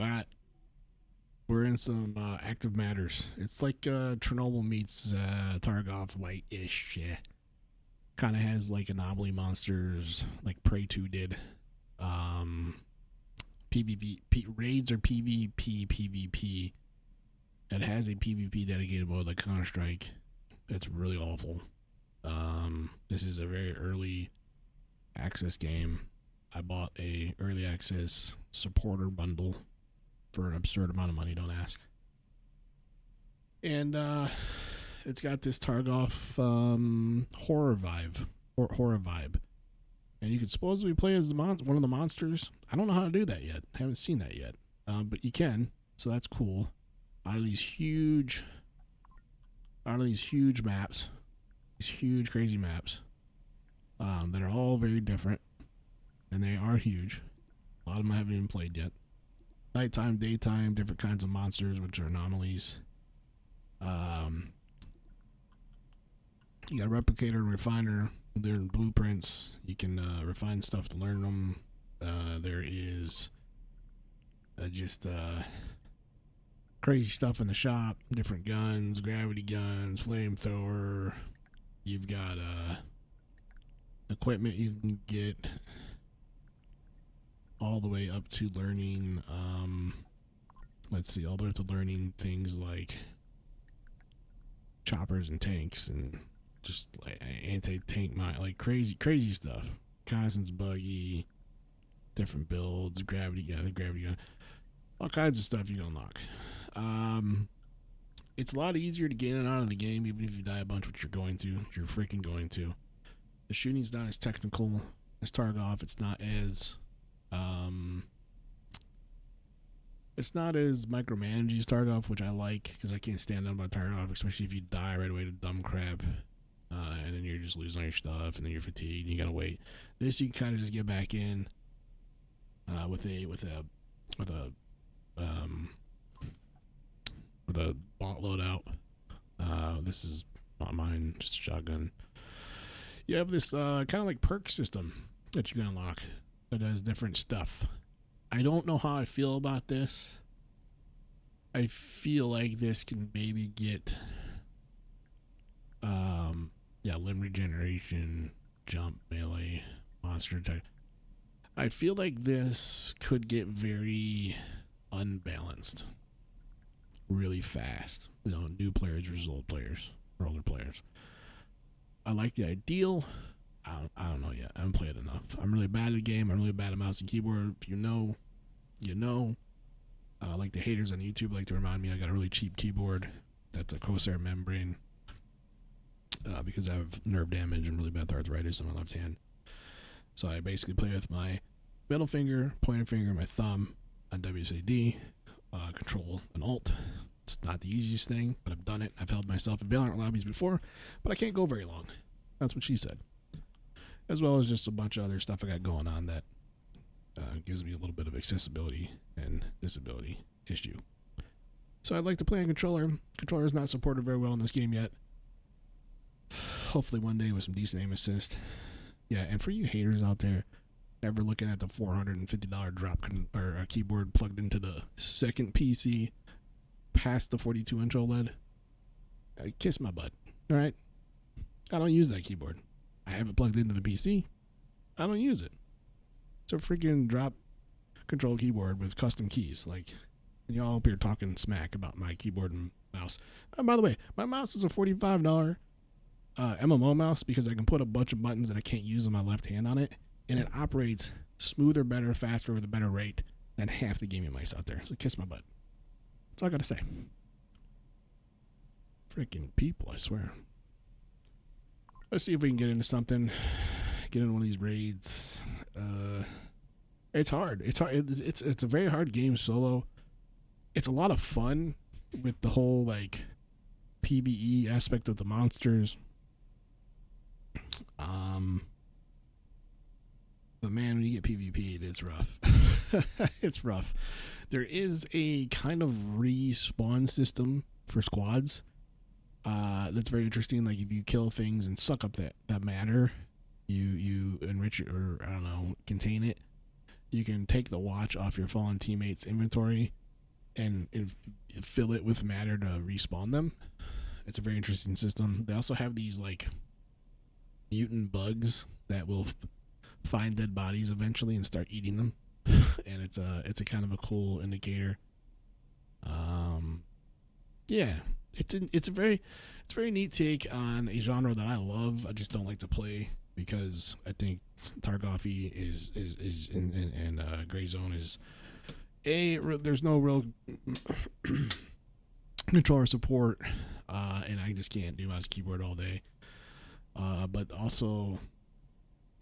But we're in some active matters. It's like Chernobyl meets Tarkov light-ish. Yeah. Kind of has like anomaly monsters, like Prey 2 did. Um, raids are PvP. It has a PvP dedicated mode like Counter Strike. It's really awful. This is a very early access game. I bought a early access supporter bundle for an absurd amount of money. Don't ask. And it's got this Tarkov horror vibe, and you could supposedly play as one of the monsters. I don't know how to do that yet. I haven't seen that yet, but you can, so that's cool. Out of these huge maps, these huge crazy maps, that are all very different, and they are huge. A lot of them I haven't even played yet. Nighttime, daytime, different kinds of monsters, which are anomalies. You got a replicator and refiner. They're in blueprints. You can refine stuff to learn them. There is just crazy stuff in the shop. Different guns, gravity guns, flamethrower. You've got equipment you can get all the way up to learning. Let's see, all the way up to learning things like choppers and tanks and just like anti-tank like crazy stuff. Constance buggy, different builds, gravity gun, all kinds of stuff you can unlock. It's a lot easier to get in and out of the game, even if you die a bunch, which you're going to. You're freaking going to. The shooting's not as technical as Tarkov. It's not as micromanaged as Tarkov, which I like because I can't stand that about Tarkov, especially if you die right away to dumb crap, and then you're just losing all your stuff, and then you're fatigued, and you gotta wait. This you can kind of just get back in with a bot loadout. This is not mine, just a shotgun. You have this kind of like perk system that you can unlock that does different stuff. I don't know how I feel about this. I feel like this can maybe get limb regeneration, jump, melee, monster attack. I feel like this could get very unbalanced really fast. New players versus old players or older players. I like the ideal. I don't know yet. I haven't played enough. I'm really bad at the game. I'm really bad at mouse and keyboard. If you know, you know. Like the haters on YouTube like to remind me I got a really cheap keyboard. That's a Corsair membrane. Because I have nerve damage and really bad arthritis in my left hand. So I basically play with my middle finger, pointer finger, my thumb on WSAD, Control and Alt. It's not the easiest thing, but I've done it. I've held myself in Valorant lobbies before, but I can't go very long. That's what she said. As well as just a bunch of other stuff I got going on that gives me a little bit of accessibility and disability issue. So I'd like to play on controller. Controller is not supported very well in this game yet. Hopefully one day with some decent aim assist. Yeah, and for you haters out there ever looking at the $450 drop or a keyboard plugged into the second PC past the 42-inch OLED, kiss my butt. All right, I don't use that keyboard. I have it plugged into the PC. I don't use it. It's a freaking drop control keyboard with custom keys. Like, y'all up here talking smack about my keyboard and mouse. And by the way, my mouse is a $45 MMO mouse because I can put a bunch of buttons that I can't use on my left hand on it, and it operates smoother, better, faster, with a better rate than half the gaming mice out there. So kiss my butt. That's all I gotta say. Freaking people, I swear. Let's see if we can get into something. Get into one of these raids. It's hard. It's hard. It's a very hard game solo. It's a lot of fun with the whole like PvE aspect of the monsters. But man, when you get PvP, it's rough. It's rough. There is a kind of respawn system for squads. That's very interesting. Like if you kill things and suck up that matter, you enrich it or I don't know, contain it. you can take the watch off your fallen teammate's inventory and fill it with matter to respawn them. It's a very interesting system. They also have these like mutant bugs that will find dead bodies eventually and start eating them, and it's a kind of a cool indicator. Yeah, it's a very neat take on a genre that I love. I just don't like to play because I think Targoffy is and Gray Zone is there's no real controller support, and I just can't do mouse keyboard all day. But also,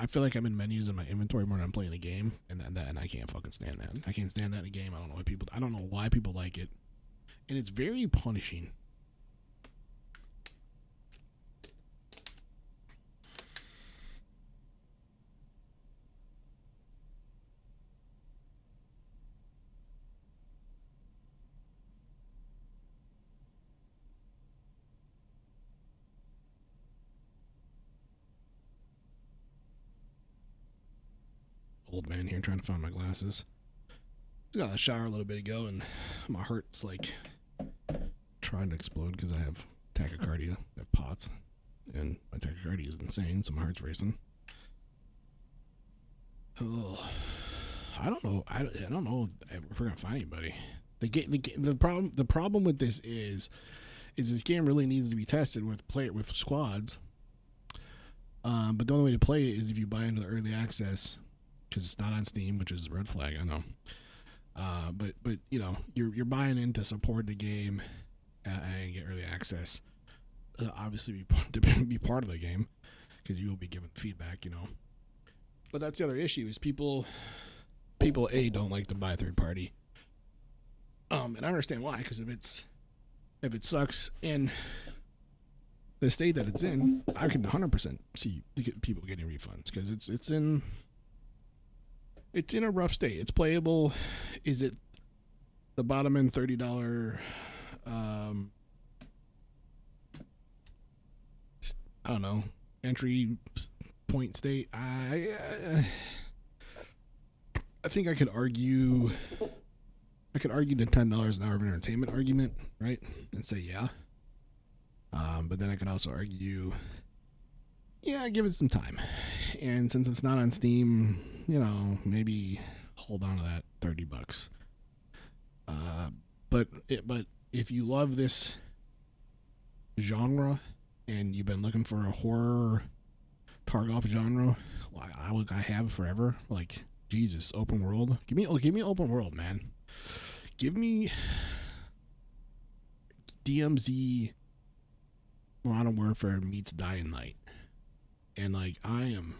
I feel like I'm in menus in my inventory more than I'm playing a game, and I can't fucking stand that. I can't stand that in a game. I don't know why people like it, and it's very punishing. Old man here trying to find my glasses. Just got out of the shower a little bit ago, and my heart's like trying to explode because I have tachycardia. I have POTS, and my tachycardia is insane, so my heart's racing. Oh, I don't know. I don't know if we're gonna find anybody. The problem with this is this game really needs to be tested with squads. But the only way to play it is if you buy into the early access, because it's not on Steam, which is a red flag. I know. But you know you're buying in to support the game and get early access. Obviously, be part of the game because you will be given feedback. You know. But that's the other issue is people don't like to buy third party. And I understand why, because if it sucks in the state that it's in, I can 100% see people getting refunds because it's in a rough state. It's playable. Is it the bottom end $30? I don't know, entry point state. I think I could argue the $10 an hour of entertainment argument, right? And say yeah. But then I could also argue, yeah, give it some time. And since it's not on Steam, you know, maybe hold on to that $30. But if you love this genre and you've been looking for a horror Tarkov genre, I have forever. Like Jesus, open world. Give me open world, man. Give me DMZ Modern Warfare meets Dying Light, and like I am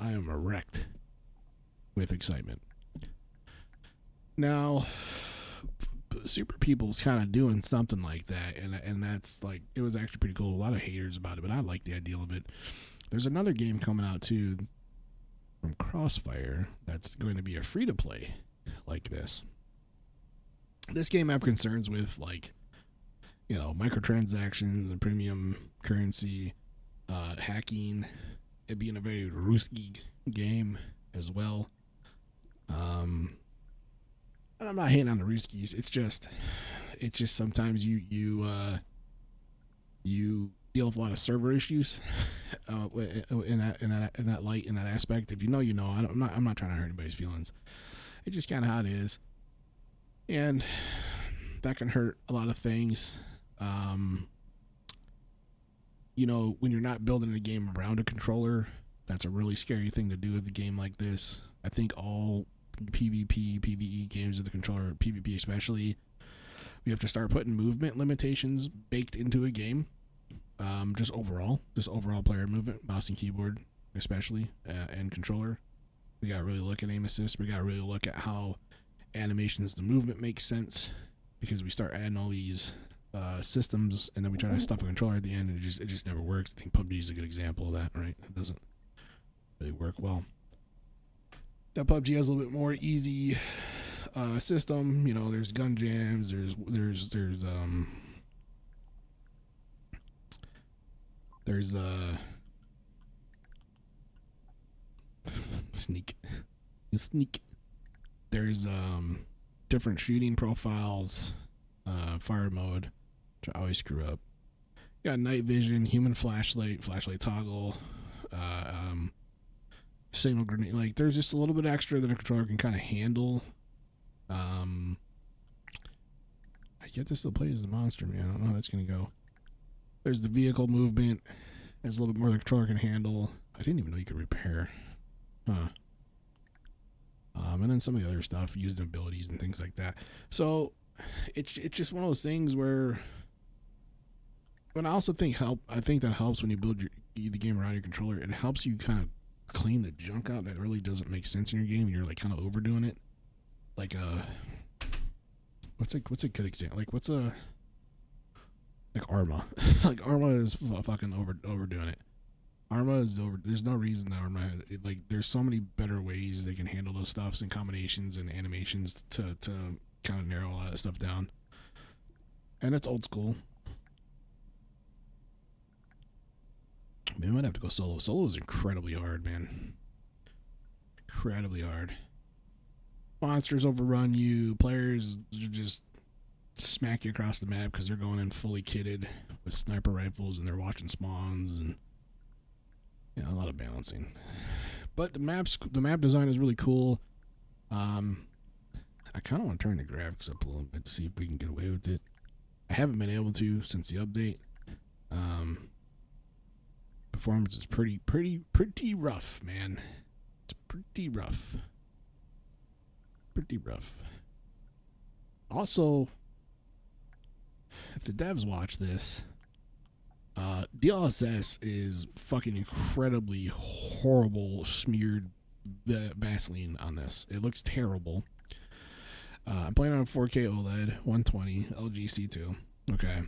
erect with excitement. Now, Super People's kind of doing something like that, and that's like it was actually pretty cool. A lot of haters about it, but I like the idea of it. There's another game coming out too from Crossfire that's going to be a free to play like this. This game I have concerns with, like, you know, microtransactions and premium currency, hacking, it being a very risky game as well. And I'm not hating on the Ruskies. It's just sometimes you deal with a lot of server issues in that light, in that aspect. If you know, you know. I'm not trying to hurt anybody's feelings. It's just kind of how it is, and that can hurt a lot of things. You know, when you're not building a game around a controller, that's a really scary thing to do with a game like this. I think all PvP, PvE games with the controller, PvP especially, we have to start putting movement limitations baked into a game. Just overall player movement, mouse and keyboard especially, and controller. We got to really look at aim assist. We got to really look at how animations, the movement makes sense, because we start adding all these systems, and then we try to stuff a controller at the end, and it just never works. I think PUBG is a good example of that, right? It doesn't really work well. Now PUBG has a little bit more easy system. You know, there's gun jams. There's Sneak. You sneak. There's different shooting profiles, fire mode, which I always screw up. You got night vision, human flashlight, flashlight toggle, signal grenade. Like, there's just a little bit extra that a controller can kind of handle. I get to still play as the monster, man. I don't know how that's gonna go. There's the vehicle movement. There's a little bit more the controller can handle. I didn't even know you could repair. Huh. And then some of the other stuff, using abilities and things like that. So it's just one of those things where. But I also think that helps when you build the game around your controller. It helps you kind of clean the junk out that really doesn't make sense in your game. You're like kind of overdoing it. Like what's a good example? Like Arma. Like Arma is fucking overdoing it. Arma is over. There's no reason that Arma like. There's so many better ways they can handle those stuffs and combinations and animations to kind of narrow a lot of that stuff down. And it's old school. Man, I might have to go solo. Solo is incredibly hard, man. Incredibly hard. Monsters overrun you. Players just smack you across the map because they're going in fully kitted with sniper rifles and they're watching spawns and a lot of balancing. But the map design is really cool. I kind of want to turn the graphics up a little bit to see if we can get away with it. I haven't been able to since the update. Performance is pretty rough, man. It's pretty rough. Pretty rough. Also, if the devs watch this, DLSS is fucking incredibly horrible smeared Vaseline on this. It looks terrible. I'm playing on a 4K OLED, 120, LG C2. Okay.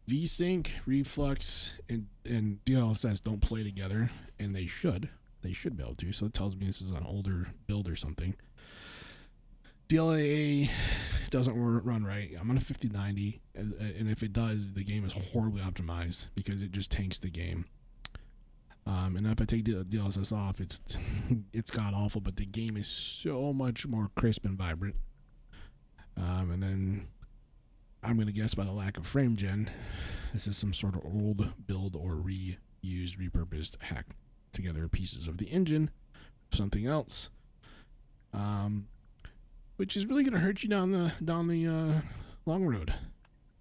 VSync, Reflex, and DLSS don't play together, and they should. They should be able to, so it tells me this is an older build or something. DLAA doesn't run right. I'm on a 5090, and if it does, the game is horribly optimized because it just tanks the game. And if I take DLSS off, it's god awful, but the game is so much more crisp and vibrant. And then I'm going to guess by the lack of frame gen, this is some sort of old build or reused, repurposed, hacked together pieces of the engine, something else, which is really going to hurt you down the long road,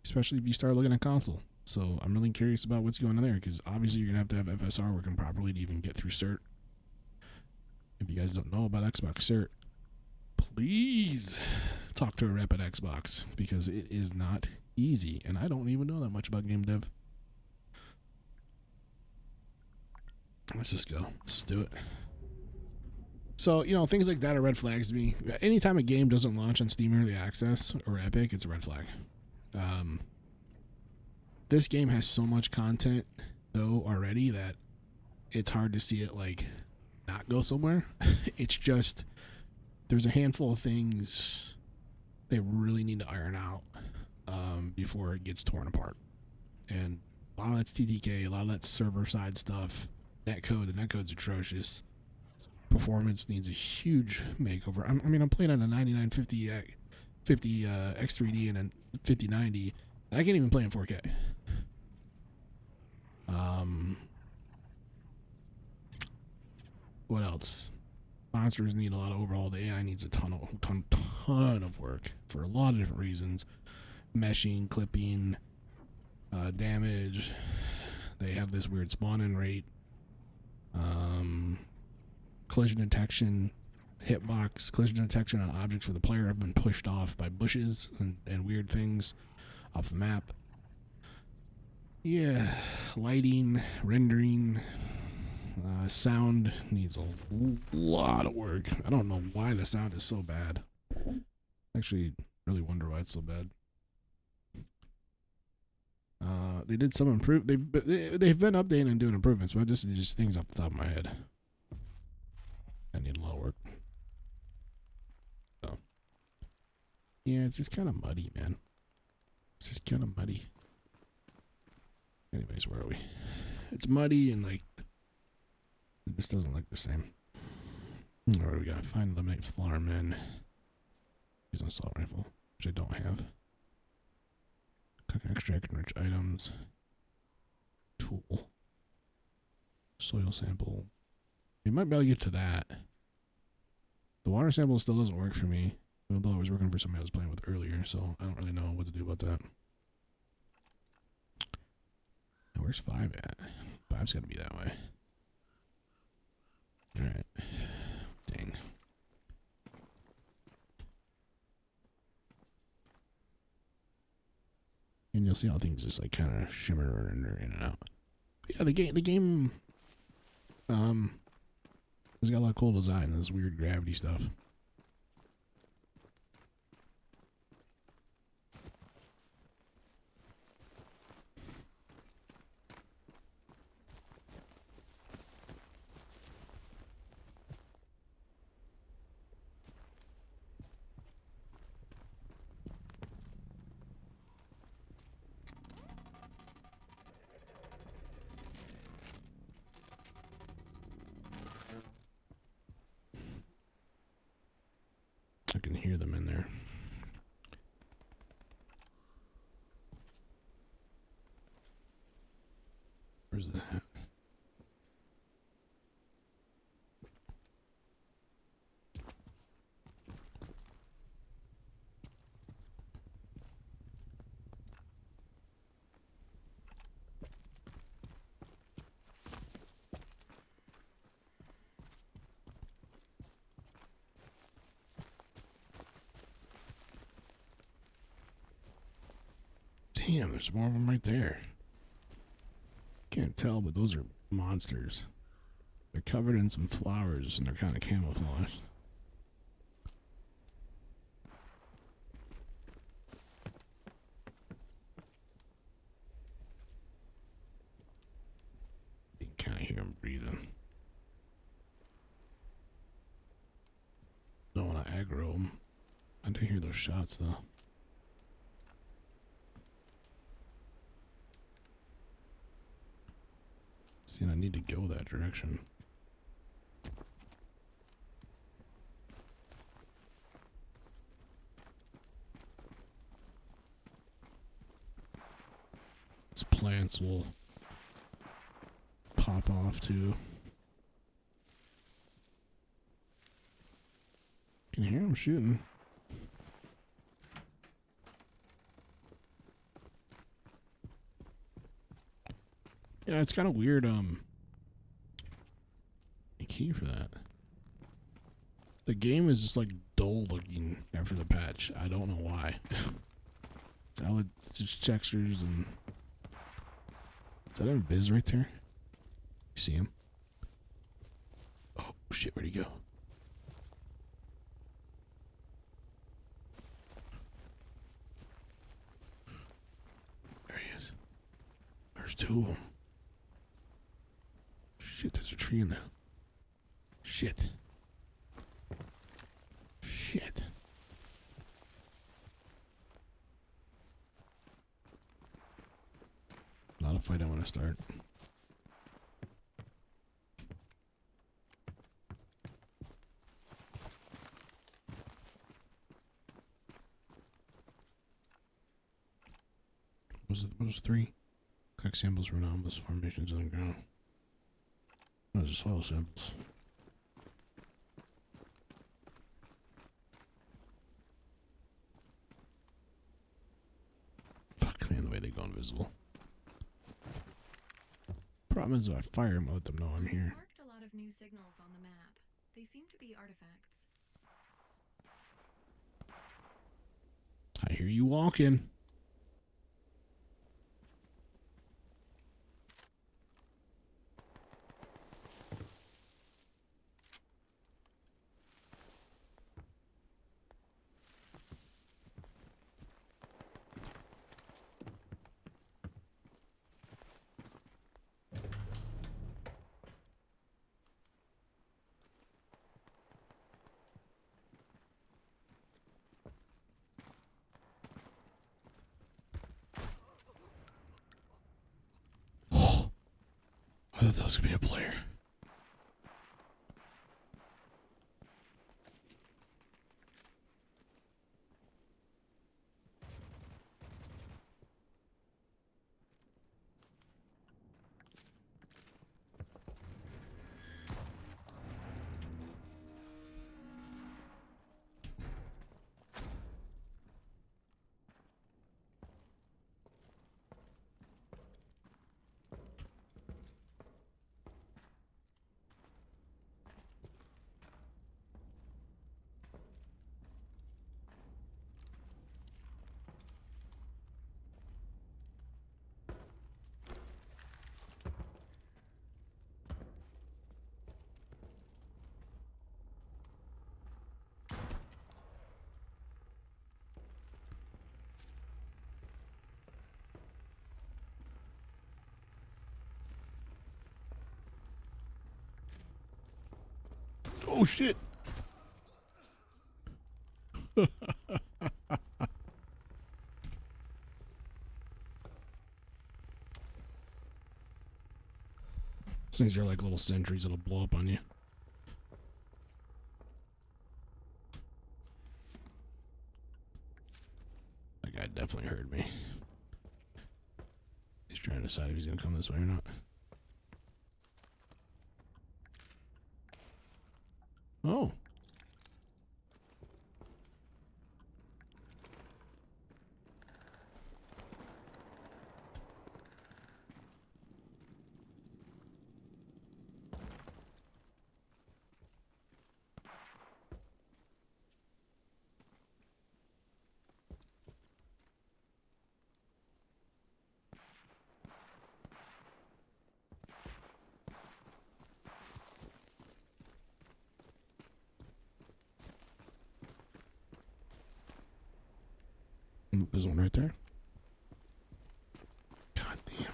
especially if you start looking at console. So I'm really curious about what's going on there, because obviously you're going to have FSR working properly to even get through cert. If you guys don't know about Xbox cert, please talk to a rep at Xbox, because it is not easy, and I don't even know that much about game dev. Let's just go. Let's do it. So, things like that are red flags to me. Anytime a game doesn't launch on Steam Early Access or Epic, it's a red flag. This game has so much content, though, already that it's hard to see it, not go somewhere. It's just, there's a handful of things they really need to iron out before it gets torn apart. And a lot of that's TTK, a lot of that's server-side stuff. Netcode, the netcode's atrocious. Performance needs a huge makeover. I'm playing on a 9950 X3D and a 5090. I can't even play in 4K. What else? Monsters need a lot of overhaul. The AI needs a ton of work for a lot of different reasons. Meshing, clipping, damage. They have this weird spawn-in rate. Collision detection, hitbox, collision detection on objects for the player have been pushed off by bushes and weird things off the map. Yeah, lighting, rendering, sound needs a lot of work. I don't know why the sound is so bad. Actually, really wonder why it's so bad. They did some they've been updating and doing improvements, but just things off the top of my head. I need a lot of work. So, yeah, it's just kind of muddy, man. It's just kind of muddy. Anyways, where are we? It's muddy and This doesn't look the same. Alright, we gotta find, eliminate flowermen. Use an assault rifle, which I don't have. Cook and extract enrich items. Tool. Soil sample. We might be able to get to that. The water sample still doesn't work for me, although it was working for somebody I was playing with earlier, so I don't really know what to do about that. Now, where's 5 at? 5's gotta be that way. Alright. Dang. And you'll see how things just like kind of shimmer in and out. Yeah, the game it's got a lot of cool design, this weird gravity stuff. I can hear them in there. Where's that? Damn, there's more of them right there. Can't tell, but those are monsters. They're covered in some flowers and they're kind of camouflaged. You can kind of hear them breathing. Don't want to aggro them. I do hear those shots though. See, I need to go that direction. These plants will pop off too. Can hear them shooting. Yeah, it's kind of weird. A key for that. The game is just like dull looking after the patch. I don't know why. Solid textures and. Is that a Viz right there? You see him? Oh shit! Where'd he go? There he is. There's 2 of them. Shit, there's a tree in there. Shit. Shit. Not a fight I want to start. Was it those 3? Collect samples from anomalous formations on the ground. Those are soil samples. Fuck, man, the way they go invisible. Problem is, if I fire them, let them know I'm here. Marked a lot of new signals on the map. They seem to be artifacts. I hear you walking. I thought that was gonna be a player. Oh shit! These things are like little sentries that'll blow up on you. That guy definitely heard me. He's trying to decide if he's gonna come this way or not. Oh. There's one right there. God damn.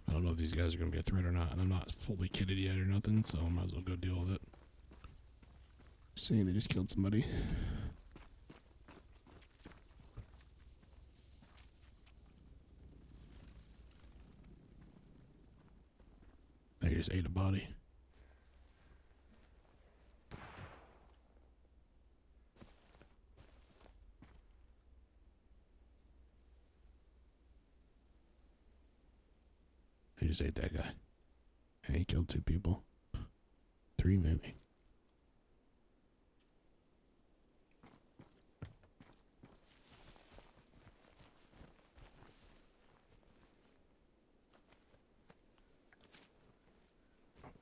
I don't know if these guys are going to be a threat or not, and I'm not fully kitted yet or nothing, so I might as well go deal with it. Saying they just killed somebody. They just ate a body. They just ate that guy. And he killed 2 people. 3 maybe.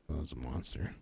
That was a monster.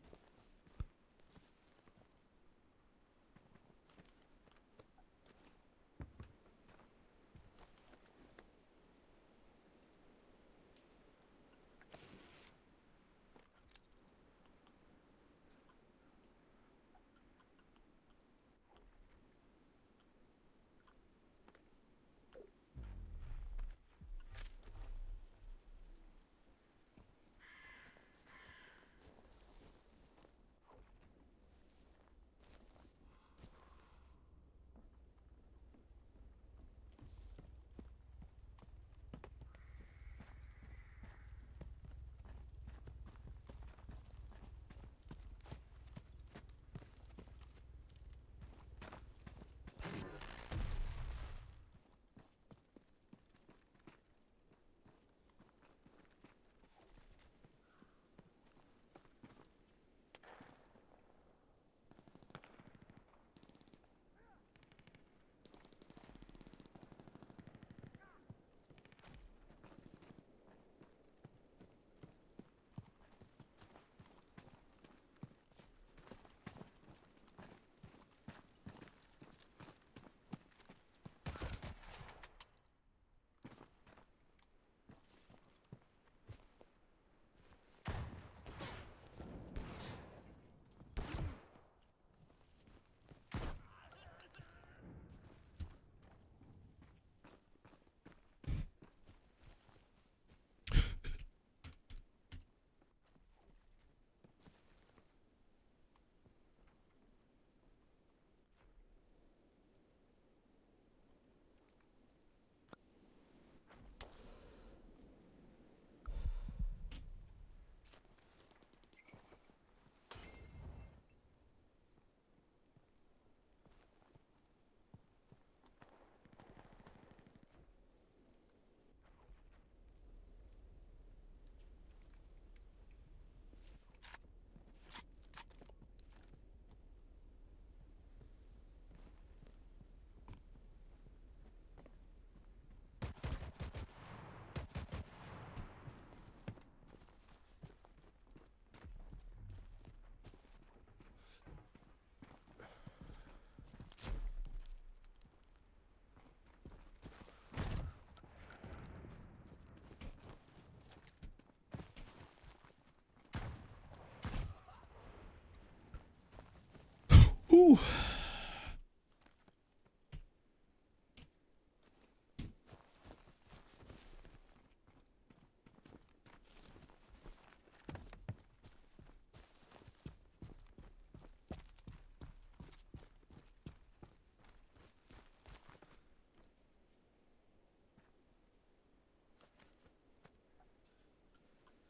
Ooh.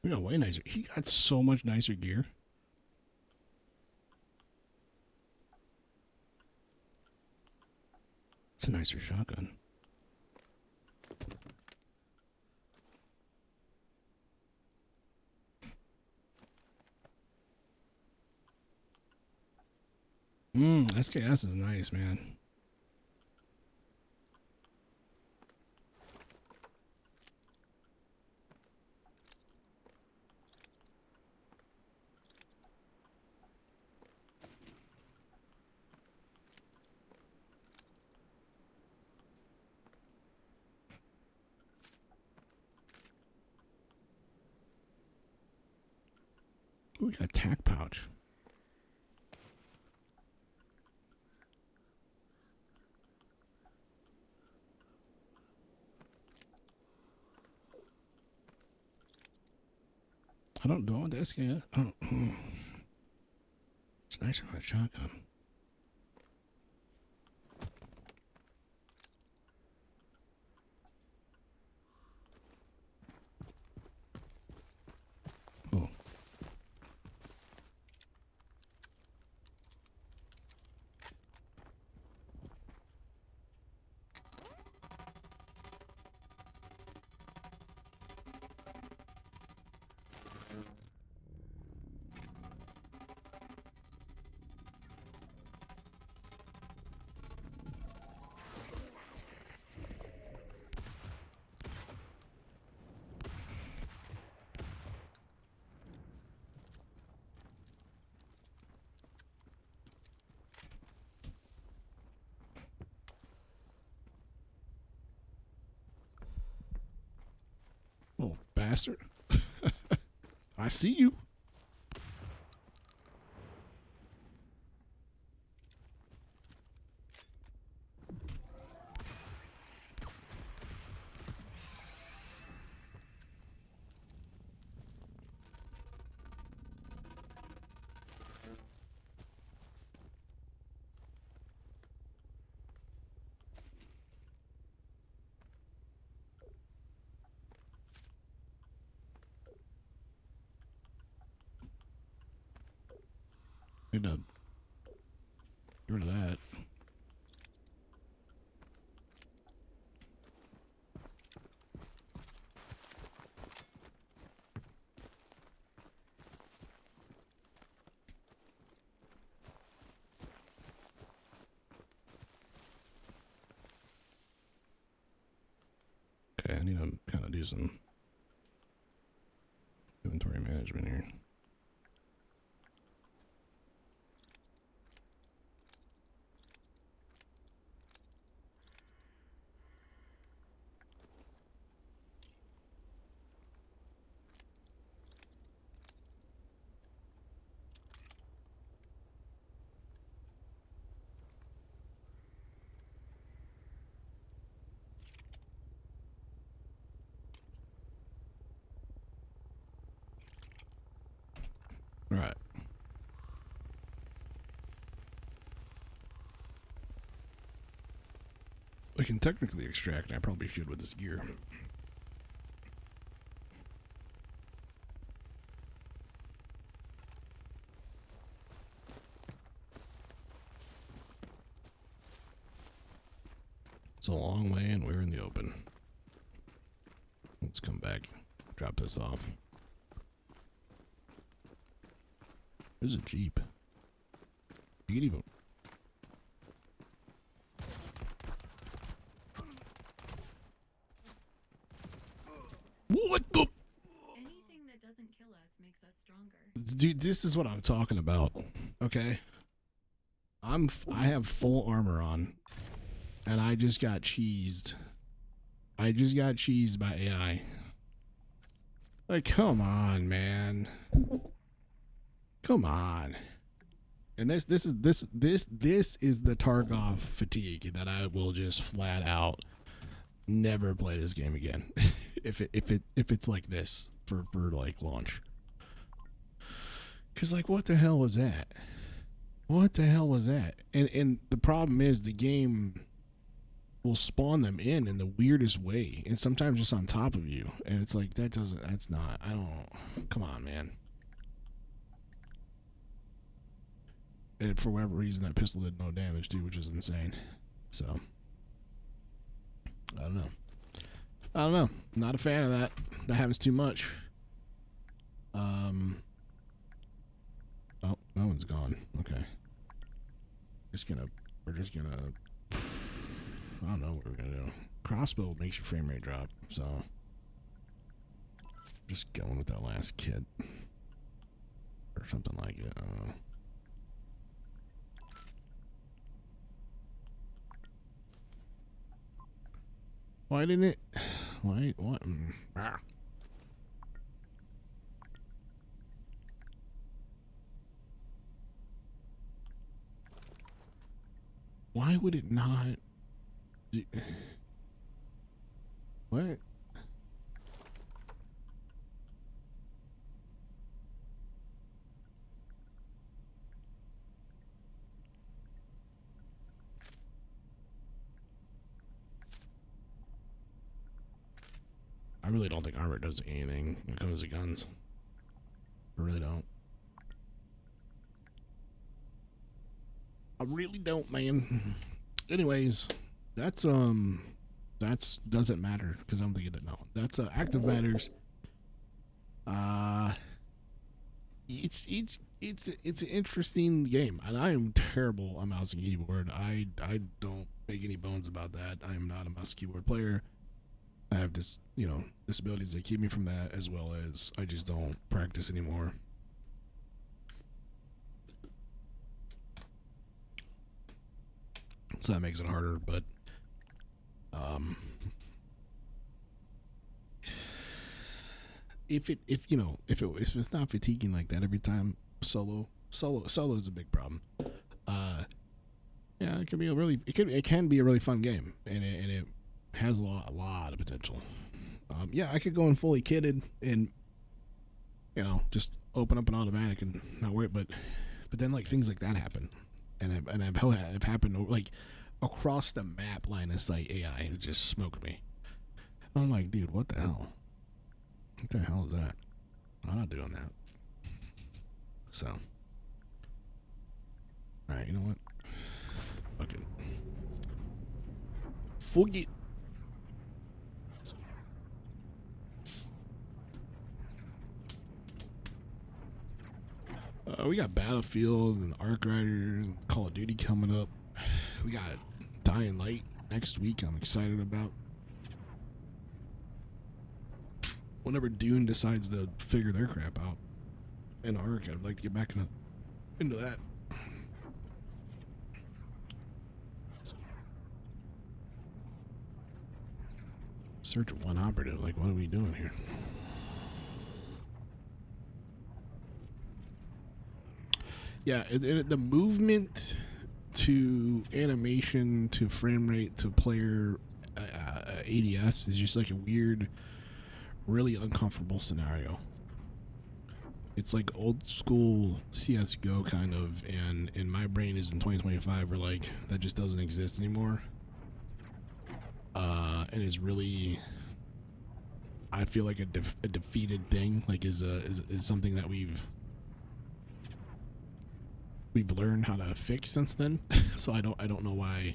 You know, way nicer. He got so much nicer gear. It's a nicer shotgun. SKS is nice, man. Ooh, we got a tack pouch. I don't want the SKS. Oh, it's nicer on a shotgun. Oh. Oh, bastard. I see you. Get rid of that. Okay, I need to kind of do some inventory management here. All right. I can technically extract, and I probably should with this gear. It's a long way, and we're in the open. Let's come back, drop this off. There's a Jeep. You can even... What the... Anything that doesn't kill us makes us stronger. Dude, this is what I'm talking about. Okay? I have full armor on. And I just got cheesed. I just got cheesed by AI. Like, come on, man. Come on. And this is the Tarkov fatigue that I will just flat out never play this game again. if it's like this for like launch. Cause like what the hell was that? What the hell was that? And the problem is the game will spawn them in the weirdest way, and sometimes just on top of you, and it's like that's not. I don't. Come on, man. And for whatever reason, that pistol did no damage too, which is insane. So I don't know. I don't know. Not a fan of that. That happens too much. Oh, that one's gone. Okay. We're just gonna. I don't know what we're gonna do. Crossbow makes your frame rate drop, so just going with that last kit or something like it. I don't know. Why didn't it? Why? What? Ah. Why would it not? What? I really don't think armor does anything when it comes to guns. I really don't. I really don't, man. Anyways, that's doesn't matter because I'm thinking that no. That's active matters. It's an interesting game, and I am terrible on mouse and keyboard. I don't make any bones about that. I am not a mouse keyboard player. I have disabilities that keep me from that, as well as I just don't practice anymore. So that makes it harder, but if it's not fatiguing like that every time, solo is a big problem. Yeah, it can be a really fun game, and it has a lot of potential. Yeah, I could go in fully kitted and just open up an automatic and not worry, but then like things like that happen, and I've happened like across the map line of sight. AI it just smoked me. I'm like, dude, what the hell? What the hell is that? I'm not doing that. So, all right, you know what? Fuck it. Forget. We got Battlefield and Arc Riders and Call of Duty coming up. We got Dying Light next week. I'm excited about. Whenever Dune decides to figure their crap out, and Arc, I'd like to get back into that. Search one operative. Like, what are we doing here? Yeah, the movement to animation to frame rate to player ADS is just like a weird, really uncomfortable scenario. It's like old school CSGO kind of, and my brain is in 2025 where like that just doesn't exist anymore. And is really, I feel like a defeated thing. Like is something that we've learned how to fix since then. So I don't know why.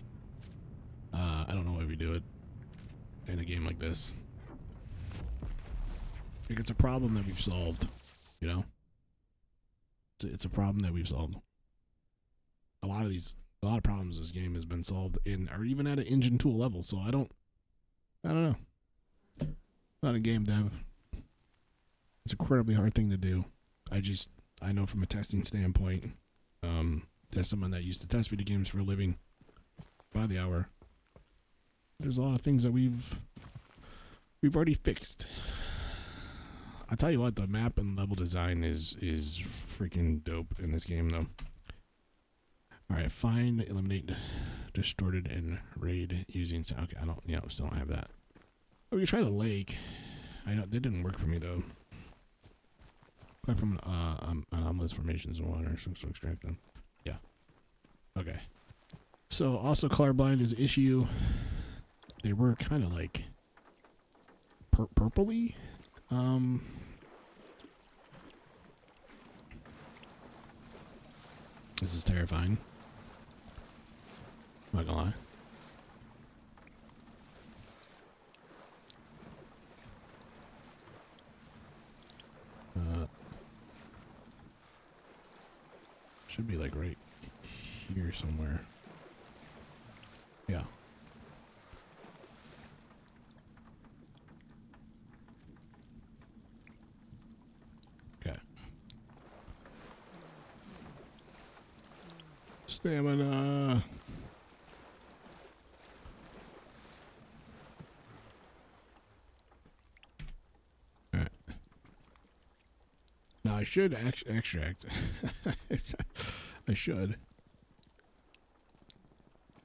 I don't know why we do it in a game like this. Like it's a problem that we've solved, you know. It's a problem that we've solved. A lot of problems this game has been solved or even at an engine tool level. So I don't know. Not a game dev. It's an incredibly hard thing to do. I know from a testing standpoint, as someone that used to test video games for a living by the hour, there's a lot of things that we've already fixed. I tell you what, the map and level design is freaking dope in this game, though. All right, find, eliminate, distorted, and raid using. Okay, still don't have that. Oh, we try the lake. That didn't work for me though. Collect from anomalous formations in water, so extract them. Yeah. Okay. So also colorblind is an issue. they were kind of like purpley. This is terrifying. I'm not gonna lie. Should be like right here somewhere. Yeah. Okay. Stamina. Alright. Now I should extract. I should.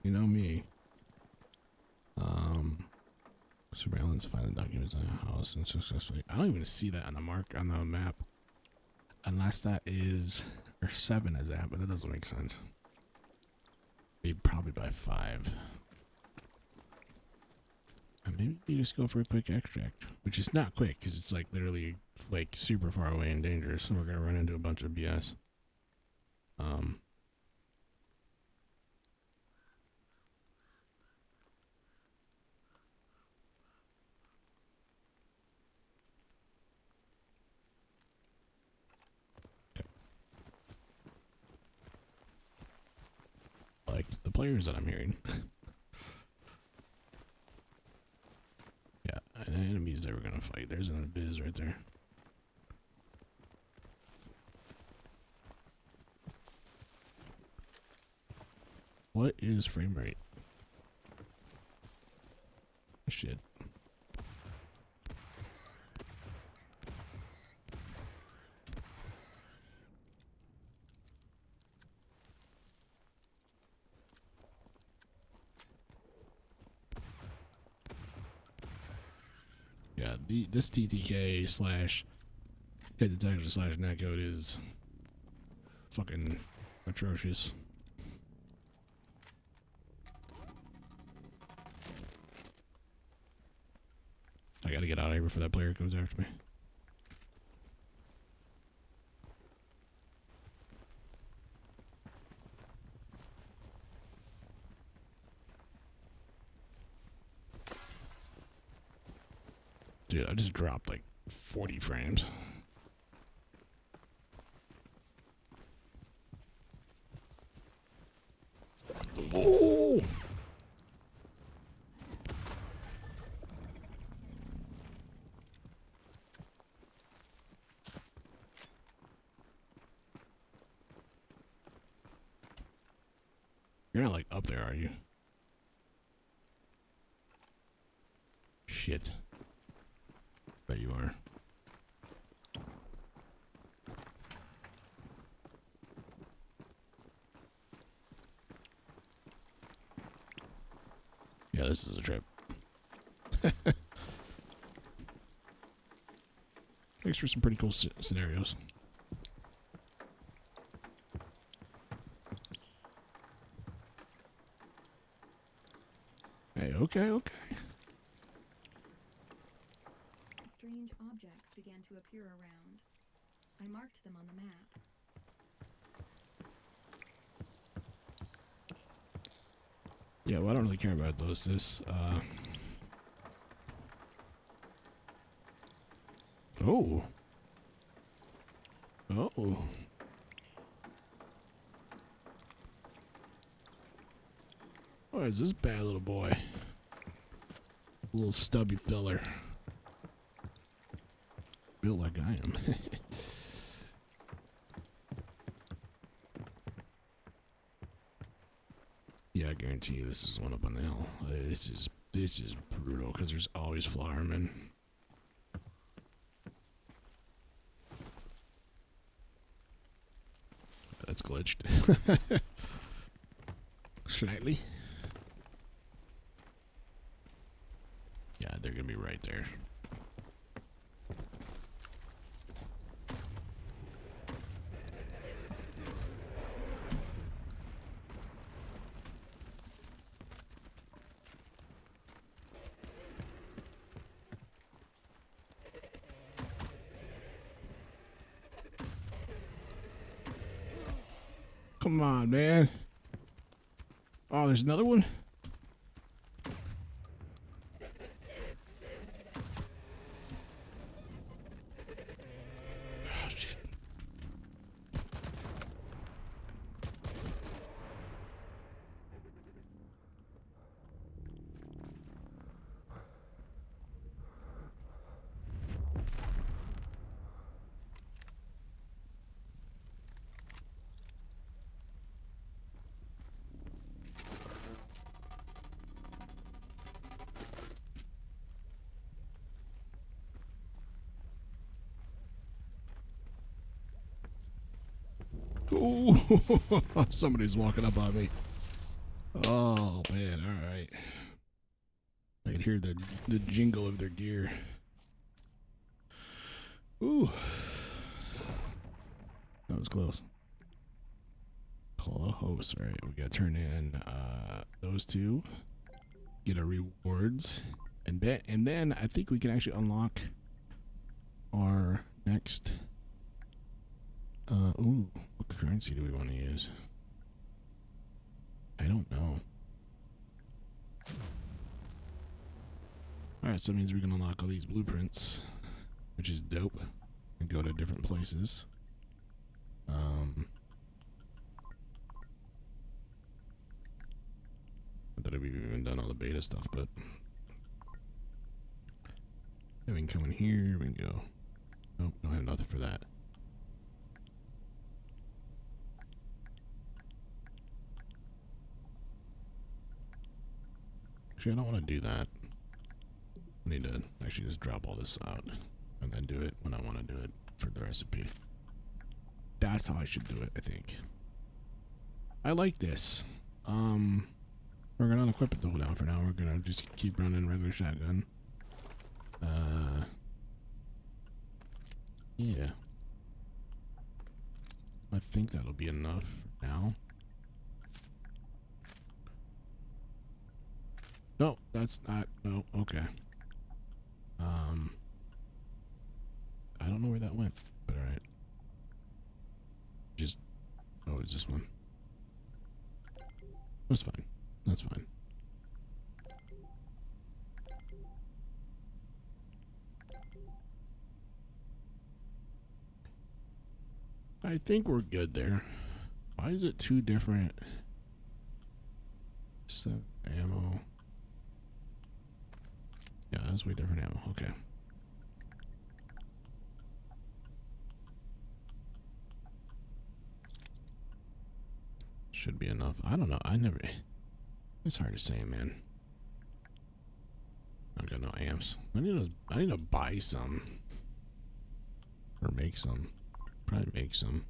You know me. Surveillance, find the documents in the house and successfully. I don't even see that on the on the map. Unless that is, or 7 is that, but that doesn't make sense. Maybe probably by 5. And maybe you just go for a quick extract, which is not quick because it's like literally like super far away and dangerous. So we're gonna run into a bunch of BS. Like the players that I'm hearing. Yeah, and enemies that we're gonna fight. There's an abyss right there. What is frame rate? Shit. Yeah, this TTK slash hit detection slash netcode is fucking atrocious. I gotta get out of here before that player comes after me. Dude, I just dropped like 40 frames. Oh! You're not like up there, are you? Shit. Bet you are. Yeah, this is a trip. Makes for some pretty cool scenarios. Hey, okay. Strange objects began to appear around. I marked them on the map. Yeah, well, I don't really care about those. Oh. Oh. Oh, is this bad little boy? Little stubby filler. Built like I am. Yeah, I guarantee you this is one up on the hill. This is brutal because there's always flowermen. That's glitched. Slightly. Yeah, they're gonna be right there. Come on, man. Oh, there's another one? Oh, shit. Ooh, somebody's walking up on me. Oh, man, all right. I can hear the jingle of their gear. Ooh. That was close. Close. All right, we got to turn in those two. Get our rewards. And then I think we can actually unlock our next... ooh, what currency do we want to use? I don't know. Alright, so that means we can unlock all these blueprints, which is dope, and go to different places. Not that we've even done all the beta stuff, but... Then we can come in here, we can go... Nope, don't have nothing for that. Actually, I don't want to do that. I need to actually just drop all this out and then do it when I want to do it for the recipe. That's how I should do it, I think. I like this. We're gonna unequip it though now for now. We're gonna just keep running regular shotgun. Yeah. I think that'll be enough for now. No, that's not. No, okay. I don't know where that went, but alright. Just. Oh, it's this one. That's fine. That's fine. I think we're good there. Why is it two different? Ammo. Yeah, that's way different ammo. Okay. Should be enough. I don't know. It's hard to say, man. I've got no amps. I need to buy some. Or make some. Probably make some.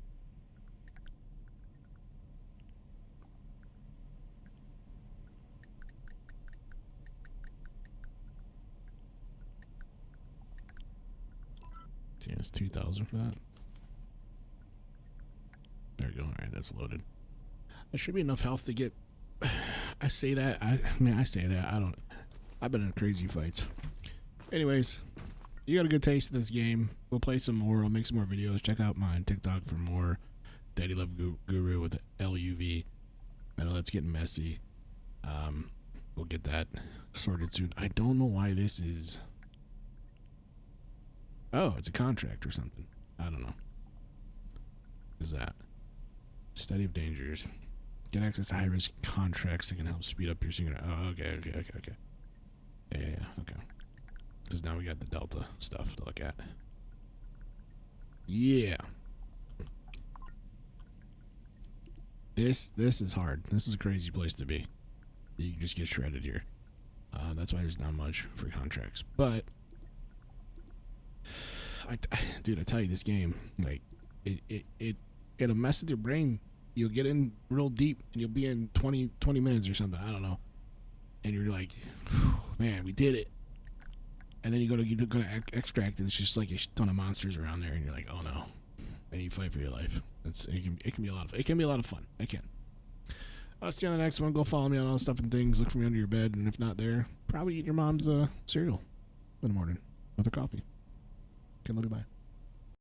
Yeah, it's 2,000 for that. There we go. Alright, that's loaded. There should be enough health to get... I say that. I mean, I say that. I've been in crazy fights. Anyways, you got a good taste of this game. We'll play some more. I'll make some more videos. Check out my TikTok for more Daddy Love Guru with LUV. I know that's getting messy. We'll get that sorted soon. I don't know why this is... Oh, it's a contract or something. I don't know. What is that? Study of dangers. Get access to high-risk contracts that can help speed up your signature. Oh, okay. Yeah, okay. Because now we got the Delta stuff to look at. Yeah. This is hard. This is a crazy place to be. You can just get shredded here. That's why there's not much for contracts. But, dude, I tell you, this game, like, it'll mess with your brain. You'll get in real deep, and you'll be in 20 minutes or something. I don't know. And you're like, man, we did it. And then you're gonna extract, and it's just like a ton of monsters around there, and you're like, oh no. And you fight for your life. It can be a lot of fun. It can. I'll see you on the next one. Go follow me on all stuff and things. Look for me under your bed, and if not there, probably eat your mom's cereal in the morning with a coffee. Okay, love you, bye.